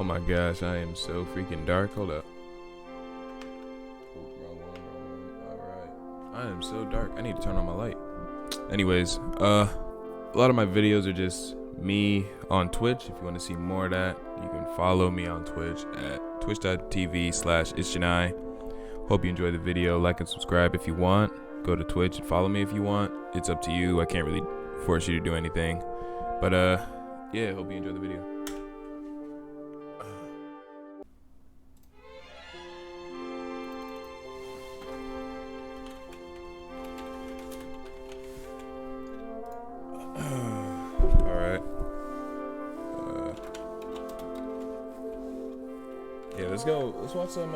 my gosh, I am so freaking dark. Hold up. Wrong one. Alright. I am so dark. I need to turn on my light. Anyways, a lot of my videos are just me on Twitch. If you want to see more of that, you can follow me on Twitch at twitch.tv/ItsJahni. Hope you enjoy the video. Like and subscribe if you want. Go to Twitch and follow me if you want. It's up to you. I can't really force you to do anything. But yeah, hope you enjoy the video. Alright. Yeah, let's go. Let's watch some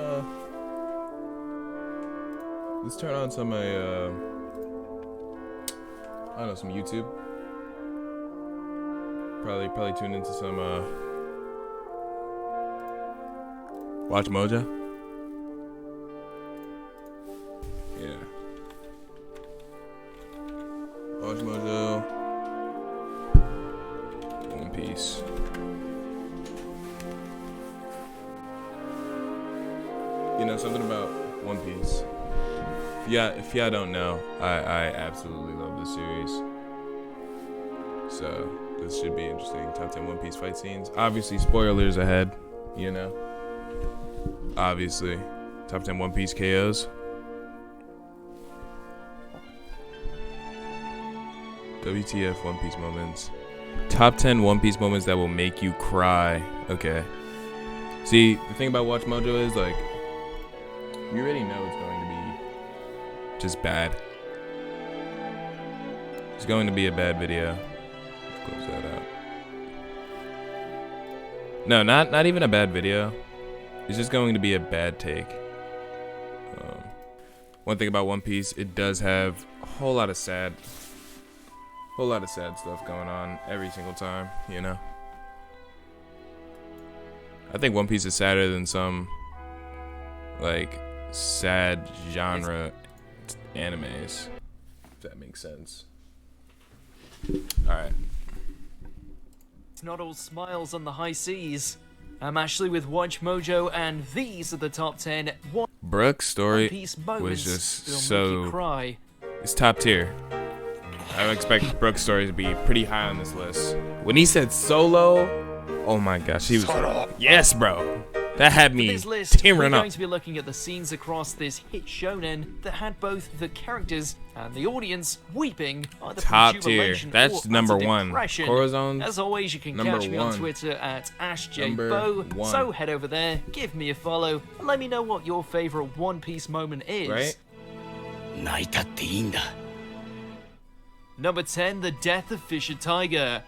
let's turn on some I don't know, some YouTube. Probably tune into some WATCHMOJO. Yeah. WATCHMOJO. One Piece. You know something about One Piece. If y'all don't know, I absolutely love this series. So this should be interesting. Top 10 One Piece fight scenes. Obviously, spoilers ahead. You know. Obviously, top 10 One Piece KOs. WTF One Piece moments. Top 10 One Piece moments that will make you cry. Okay. See, the thing about WATCHMOJO is like, you already know it's going to be just bad. It's going to be a bad video. Let's close that out. No, not even a bad video. It's just going to be a bad take. One thing about One Piece, it does have a whole lot of sad stuff going on every single time, you know? I think One Piece is sadder than some, like, sad genre animes, if that makes sense. Alright. It's not all smiles on the high seas. I'm Ashley with WATCHMOJO, and these are the top 10 Brooke's story Piece was just that'll so make you cry. It's top tier. I would expect Brooke's story to be pretty high on this list. When he said solo, oh my gosh, he was yes, bro. That had me tearing we're up. going to be looking at the scenes across this hit shonen that had both the characters and the audience weeping either Top from tier. jubilation That's or number utter one. depression. Corazone's As always, you can number catch me one. on Twitter at Number AshJBo. one. So head over there, give me a follow, and let me know what your favorite One Piece moment is. Right? Number 10, the death of Fisher Tiger.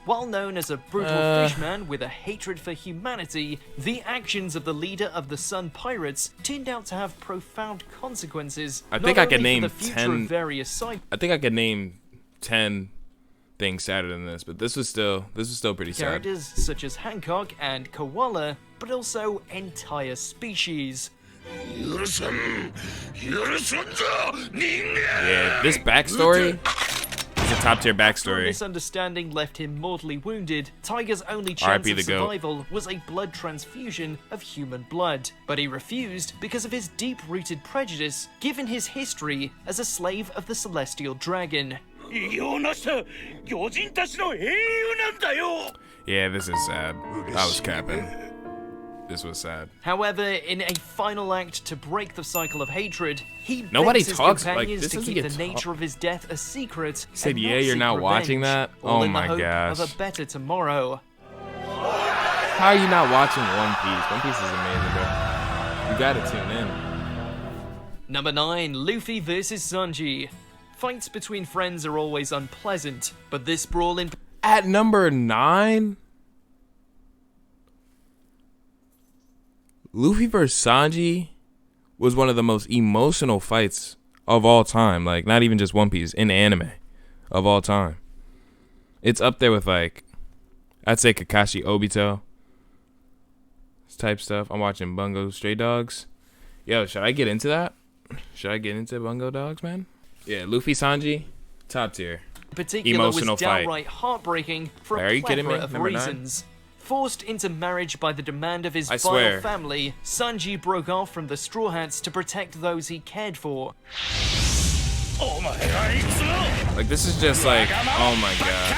While known as a brutal fishman with a hatred for humanity, the actions of the leader of the Sun Pirates turned out to have profound consequences. I think I could name the future 10. Of various side I think I could name 10 things sadder than this, but this was still pretty sad. characters such as Hancock and Koala, but also entire species. Yeah, this backstory is a top tier After a backstory. misunderstanding left him mortally wounded, Tiger's only chance R.I.P. of the goat. survival was a blood transfusion of human blood. But he refused because of his deep-rooted prejudice, given his history as a slave of the Celestial Dragon. Yeah, this is sad. I was capping. This was sad. However, in a final act to break the cycle of hatred, he Nobody begs his talks like companions this. to Doesn't keep get the nature of his death a secret. He said, and "Yeah, you're seek not watching revenge, that? all Oh in the my hope gosh. of a better tomorrow." How are you not watching One Piece? One Piece is amazing, bro. You gotta tune in. Number 9, Luffy vs Sanji. Fights between friends are always unpleasant, but this brawl in At number 9, Luffy vs Sanji was one of the most emotional fights of all time. Like, not even just One Piece, in anime of all time. It's up there with, like, I'd say Kakashi Obito type stuff. I'm watching Bungo Stray Dogs. Yo, should I get into that? Should I get into Bungo Dogs, man? Yeah, Luffy Sanji, top tier. particular Emotional was fight. downright heartbreaking for Are a you kidding me? plethora of Number 9? reasons. Forced into marriage by the demand of his I vile swear. family, Sanji broke off from the Straw Hats to protect those he cared for. Like, this is just like, oh my god.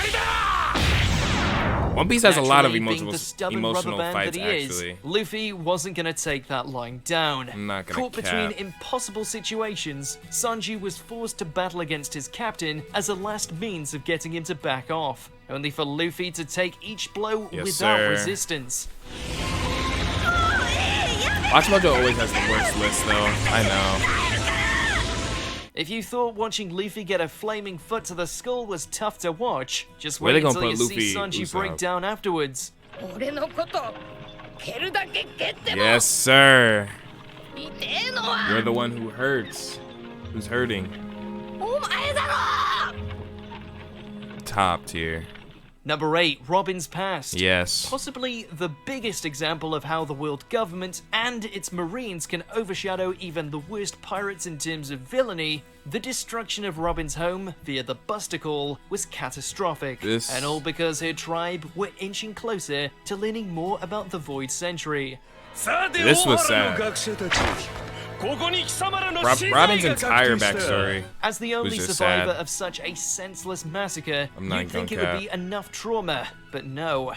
One Piece has a lot of Naturally, being the stubborn emotional rubber band fights, that he actually. is, Luffy wasn't gonna take that lying down. I'm not gonna Caught cap. between impossible situations, Sanji was forced to battle against his captain as a last means of getting him to back off, only for Luffy to take each blow Yes, without sir. resistance. WATCHMOJO always has the worst list, though. I know. If you thought watching Luffy get a flaming foot to the skull was tough to watch, just Where wait they gonna until you put see Luffy Sanji break Usopp? down afterwards. Yes, sir. You're the one who hurts. Who's hurting? Top tier. Number 8, Robin's Past. Yes. Possibly the biggest example of how the world government and its marines can overshadow even the worst pirates in terms of villainy. The destruction of Robin's home via the Buster Call was catastrophic, and all because her tribe were inching closer to learning more about the Void Century. This was sad. Robin's entire backstory As the only was just survivor sad. of such a senseless massacre, I'm not you'd think it gonna would be enough trauma, but no.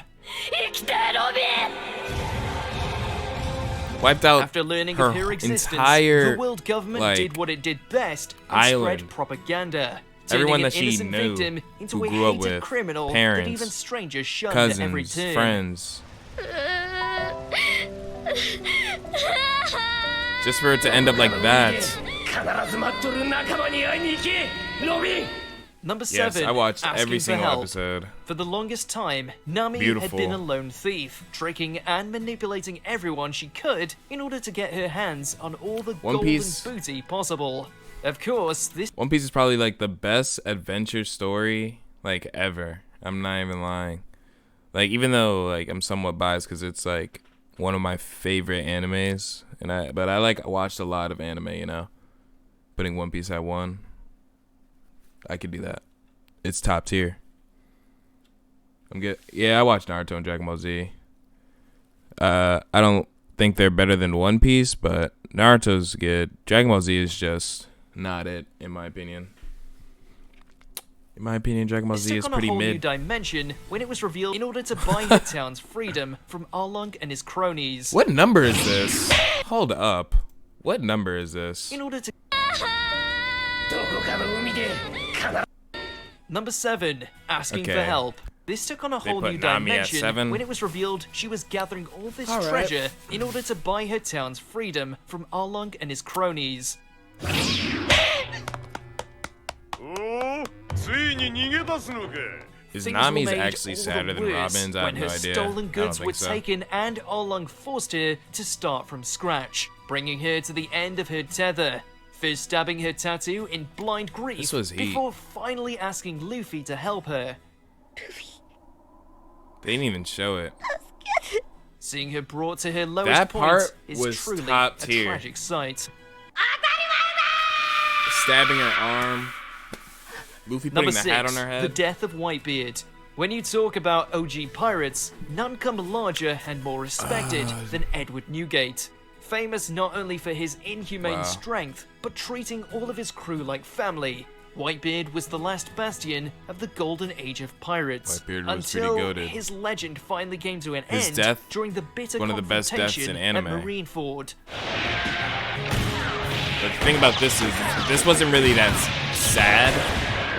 Wiped out After learning her of her existence, entire, the world government like, did what it did best and island. spread propaganda. Everyone turning that an she innocent knew, victim into who a grew up hated with, criminal parents, that even strangers shunned at every cousins, turn. friends. Just for it to end up like that. Number Yes, 7. I watched Asking every for single help. episode. For the longest time, Nami Beautiful. had been a lone thief, tricking and manipulating everyone she could in order to get her hands on all the One golden Piece- booty possible. Of course, this One Piece is probably like the best adventure story like ever. I'm not even lying. Like, even though like I'm somewhat biased because it's like one of my favorite animes, but I like watched a lot of anime, you know. Putting One Piece at 1, I could do that. It's top tier. I'm good. Yeah, I watched Naruto and Dragon Ball Z. I don't think they're better than One Piece, but Naruto's good. Dragon Ball Z is just not it, in my opinion. In my opinion, Dragon Ball Z took is on a pretty whole new mid. dimension when it was revealed in order to buy her town's freedom from Arlong and his cronies. What number is this? Hold up. What number is this? In order to Number 7, asking for Okay. help. This took on a They whole put new Nami at dimension 7. when it was revealed she was gathering all this All right. treasure in order to buy her town's freedom from Arlong and his cronies. Is Things Nami's were made actually all the sadder than worse Robin's? I have when no her idea. stolen goods I don't were think so. taken and Arlong forced her to start from scratch, bringing her to the end of her tether. First stabbing her tattoo in blind grief This was heat. before finally asking Luffy to help her. They didn't even show it. Seeing her brought to her lowest That point part is was truly top a tier. tragic sight. Stabbing her arm. Luffy putting Number the 6, hat on her head. the death of Whitebeard. When you talk about OG pirates, none come larger and more respected than Edward Newgate. Famous not only for his inhumane Wow. strength, but treating all of his crew like family. Whitebeard was the last bastion of the golden age of pirates. Whitebeard was pretty until goated. his legend finally came to an His end death, during the bitter one of the best deaths confrontation in anime. at Marineford. But the thing about this is, this wasn't really that sad.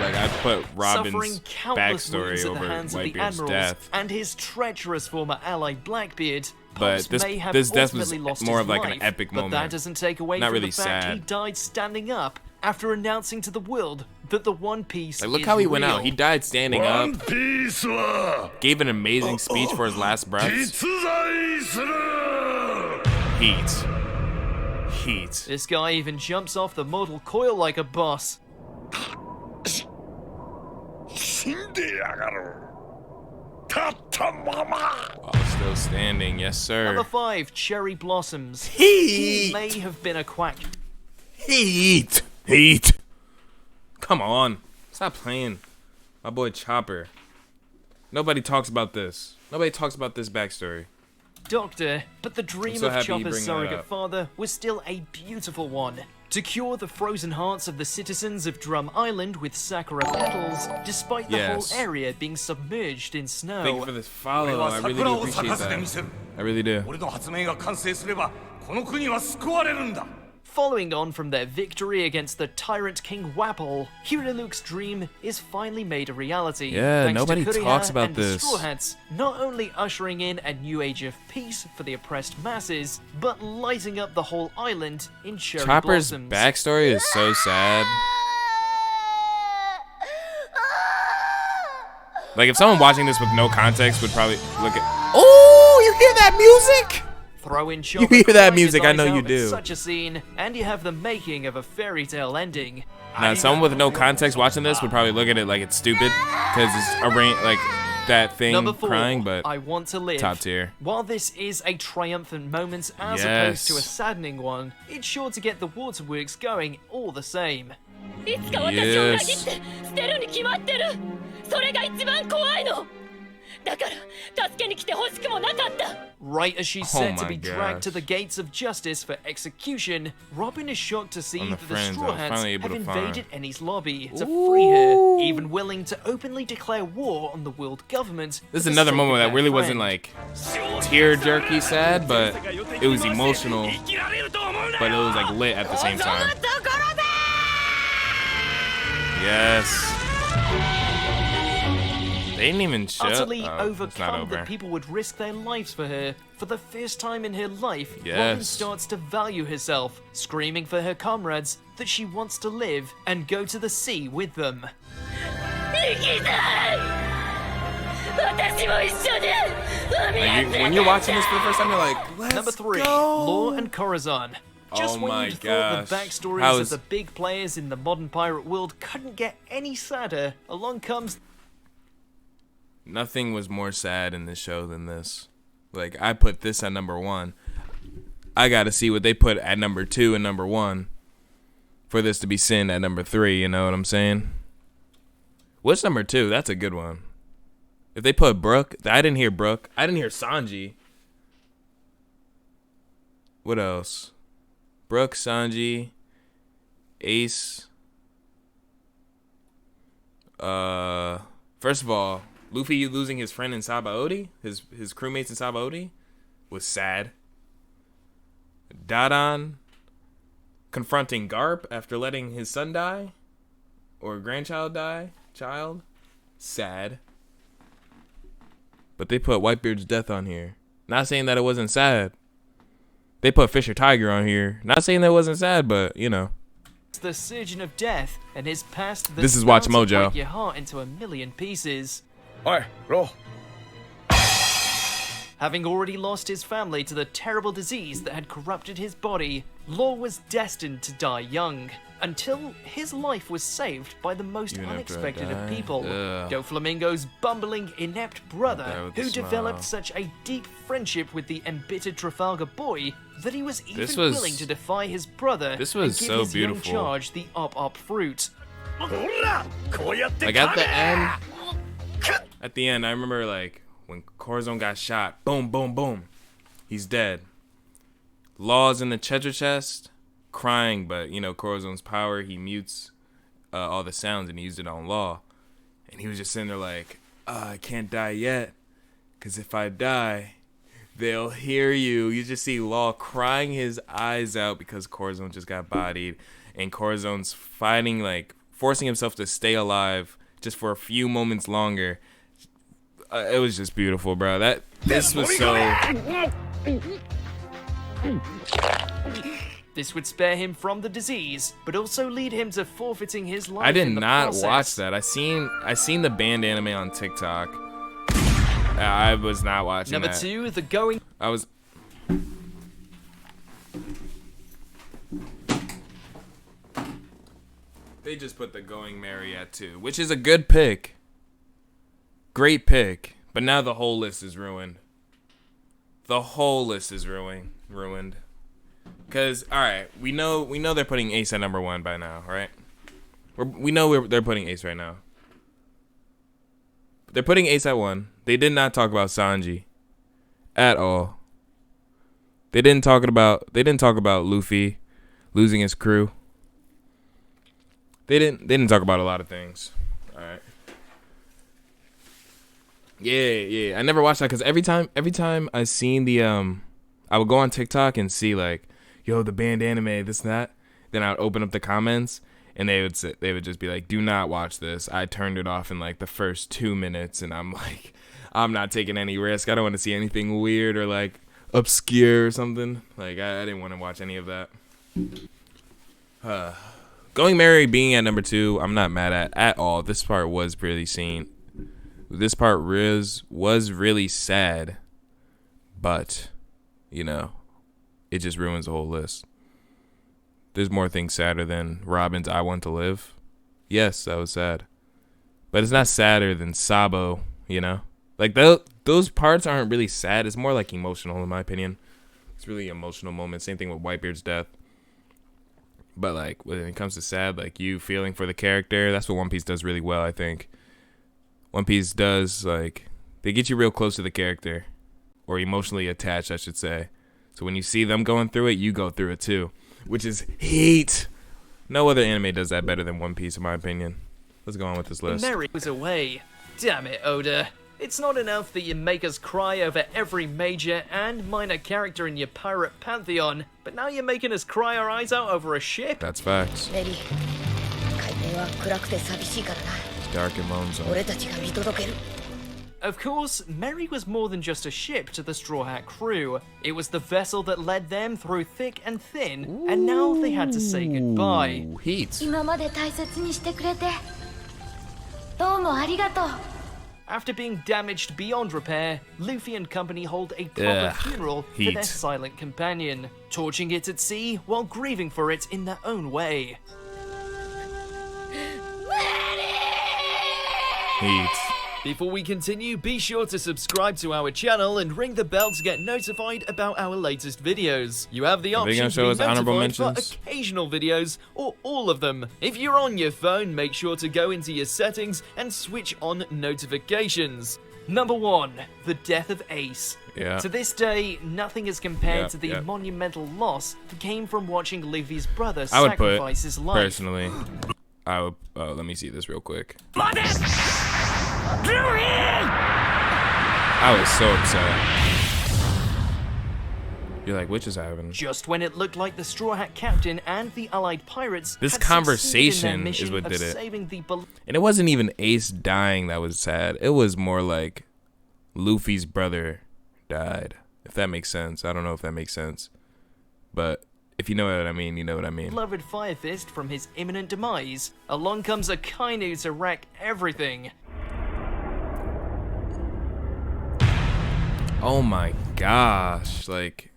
Like, I put Suffering Robin's countless wounds backstory at over the hands of the Whitebeard's admirals death. and his treacherous former ally Blackbeard. But Pops this- may have this death was ultimately lost more his of like an life, epic but that moment. doesn't take away Not from really the fact he sad. died standing up after announcing to the world that the One Piece Like, look is how he went real. out. He died standing up. Gave an amazing speech for his last breaths. Heat. Heat. This guy even jumps off the mortal coil like a boss. Wow, still standing. Yes, sir. Number 5, Cherry Blossoms. Heat. He may have been a quack. Heat. Heat. Come on. Stop playing. My boy Chopper. Nobody talks about this. Nobody talks about this backstory. Doctor, but the dream so of happy you Chopper's bring that surrogate up. father was still a beautiful one. To cure the frozen hearts of the citizens of Drum Island with sakura petals, despite the Yes. whole area being submerged in snow. Thank you for this follow. I really do appreciate that. I really do. 俺の発明が完成すればこの国は救われるんだ Following on from their victory against the tyrant King Wapple, Hero Luke's dream is finally made a reality. Yeah, thanks nobody to Kuriha talks about and this. The Straw Hats not only ushering in a new age of peace for the oppressed masses, but lighting up the whole island in cherry Chopper's blossoms. backstory is so sad. Like, if someone watching this with no context would probably look at... Oh, you hear that music? Throw in Chopper hear that crying music, his I know eyes you out at do. Such a scene, and you have the making of a fairy tale ending. Now, someone with no context watching this would probably look at it like it's stupid, because it's like that thing Number 4, crying, but I Want to Live. top tier. While this is a triumphant moment as Yes. opposed to a saddening one, it's sure to get the waterworks going all the same. いつか私を裏切って捨てるに決まってるそれが一番怖いのだから助けに来てほしくもなかった Right as she's set to my be dragged to gosh. the gates of justice for execution, Robin is shocked to see On the that the friends Straw I was Hats finally able have to find. invaded Annie's lobby to free her, even willing to openly declare war on the world government. This is for the another sake moment of that their really wasn't friend. like tear jerky sad, but it was emotional, but it was like lit at the same time. Yes. They didn't even show. Utterly Oh, it's not overcome over. that people would risk their lives for her. For the first time in her life, Robin Yes. starts to value herself, screaming for her comrades that she wants to live and go to the sea with them. 行きたい私も一緒に海 Like, へ when you're watching this for the first time, you're like, let's Number 3, go. Law and Corazon. Just Oh when my you'd thought the gosh. backstories How of is- the big players in the modern pirate world couldn't get any sadder, along comes Nothing was more sad in this show than this. Like, I put this at number 1. I gotta see what they put at number 2 and number 1 for this to be sin at number 3, you know what I'm saying? What's number 2? That's a good one. If they put Brooke, I didn't hear Brooke. I didn't hear Sanji. What else? Brooke, Sanji, Ace. First of all, Luffy losing his friend in Sabaody, his crewmates in Sabaody, was sad. Dadan confronting Garp after letting his son die, or grandchild die, sad. But they put Whitebeard's death on here. Not saying that it wasn't sad. They put Fisher Tiger on here. Not saying that it wasn't sad, but, you know. the Surgeon of Death and his past that This is bound to WATCHMOJO. break your heart into a million pieces. おいロ Having already lost his family to the terrible disease that had corrupted his body, Law was destined to die young, until his life was saved by the most Even after I unexpected of die? people, Ugh. Doflamingo's bumbling, inept Die brother, with a who developed smile. such a deep friendship with the embittered Trafalgar boy that he was even This was- willing to defy his brother this was and give so his young beautiful. charge the up fruit. ほらこうやって Like, at the end, I remember, like, when Corazon got shot, boom, boom, boom, he's dead. Law's in the treasure chest, crying, but, you know, Corazon's power, he mutes all the sounds, and he used it on Law. And he was just sitting there like, I can't die yet, because if I die, they'll hear you. You just see Law crying his eyes out because Corazon just got bodied, and Corazon's fighting, like, forcing himself to stay alive just for a few moments longer. It was just beautiful, bro. This was so... This would spare him from the disease, but also lead him to forfeiting his life I did in the not process. watch that. I seen the banned anime on TikTok. I was not watching Number that. 2, the going... I was... They just put the Going Merry at 2, which is a good pick. Great pick. But now the whole list is ruined. The whole list is ruined. Because, alright, we know they're putting Ace at number 1 by now, right? We know they're putting Ace right now. they're putting Ace at 1. They did not talk about Sanji at all. They didn't talk about Luffy losing his crew. They didn't talk about a lot of things. All right. Yeah. I never watched that because every time I seen the I would go on TikTok and see like, yo, the banned anime, this and that. Then I would open up the comments and they would just be like, do not watch this. I turned it off in like the first 2 minutes, and I'm like, I'm not taking any risk. I don't want to see anything weird or like obscure or something. Like I didn't want to watch any of that. Going Merry being at number 2, I'm not mad at all. This part was really seen. This part was really sad, but you know, it just ruins the whole list. There's more things sadder than Robin's I Want to Live. Yes, that was sad, but it's not sadder than Sabo. You know, like those parts aren't really sad. It's more like emotional, in my opinion. It's really emotional moment. Same thing with Whitebeard's death. But like when it comes to sad, like you feeling for the character, that's what One Piece does really well, I think. One Piece does, like, they get you real close to the character, or emotionally attached, I should say. So when you see them going through it, you go through it too, which is heat. No other anime does that better than One Piece, in my opinion. Let's go on with this list. Merry was away. Damn it, Oda. It's not enough that you make us cry over every major and minor character in your pirate pantheon, but now you're making us cry our eyes out over a ship? That's facts. It's dark and lonesome. Of course, Merry was more than just a ship to the Straw Hat crew. It was the vessel that led them through thick and thin, and now they had to say goodbye. Heat. After being damaged beyond repair, Luffy and company hold a proper funeral for their silent companion, torching it at sea while grieving for it in their own way. Heat. Before we continue, be sure to subscribe to our channel and ring the bell to get notified about our latest videos. You have the option to be notified for occasional videos or all of them. If you're on your phone, make sure to go into your settings and switch on notifications. Number 1, the death of Ace. Yeah. To this day, nothing is compared to the monumental loss that came from watching Luffy's brother sacrifice his life. Personally, I would, let me see this real quick. I was so upset. You're like, which is happening? Just when it looked like the Straw Hat captain and the allied pirates this conversation is what did it. And it wasn't even Ace dying that was sad. It was more like Luffy's brother died. If that makes sense. I don't know if that makes sense. But if you know what I mean, you know what I mean. Beloved Fire Fist from his imminent demise. Along comes a Kainu to wreck everything. Oh my gosh, like,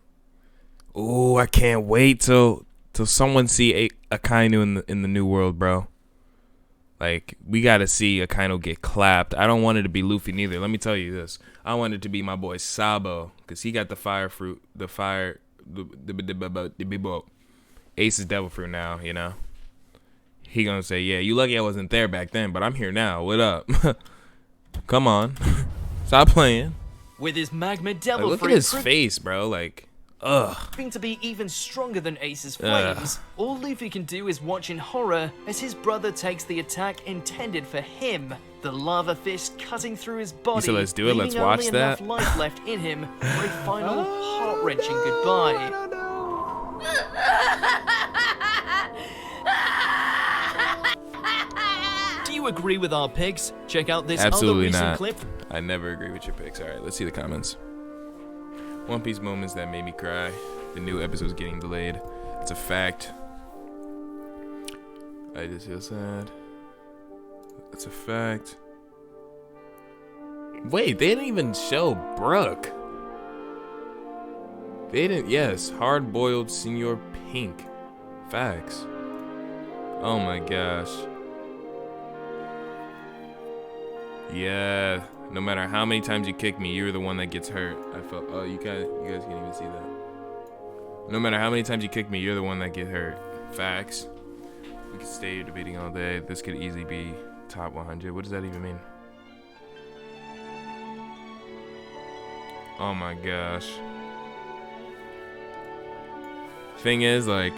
oh, I can't wait till someone see Akainu in the New World, bro. Like, we gotta see Akainu get clapped. I don't want it to be Luffy neither. Let me tell you this. I want it to be my boy Sabo, because he got the fire fruit, the Ace's devil fruit now, you know. He gonna say, yeah, you lucky I wasn't there back then, but I'm here now. What up? Come on. Stop playing. With his magma devil like, look at his face, bro. Like, ugh. To be even stronger than Ace's flames, all Luffy can do is watch in horror as his brother takes the attack intended for him. The lava fist cutting through his body, so let's do it. Let's watch only that. Enough life left in him for a final heart-wrenching goodbye. Do you agree with our picks? Check out this other recent clip. I never agree with your picks. All right, let's see the comments. One Piece moments that made me cry. The new episode's getting delayed. It's a fact. I just feel sad. It's a fact. Wait, they didn't even show Brooke. They didn't. Yes, hard-boiled Senor Pink. Facts. Oh my gosh. Yeah. No matter how many times you kick me, you're the one that gets hurt. I felt. Oh, you guys can't even see that. No matter how many times you kick me, you're the one that get hurt. Facts. We could stay here debating all day. This could easily be top 100. What does that even mean? Oh my gosh. Thing is, like,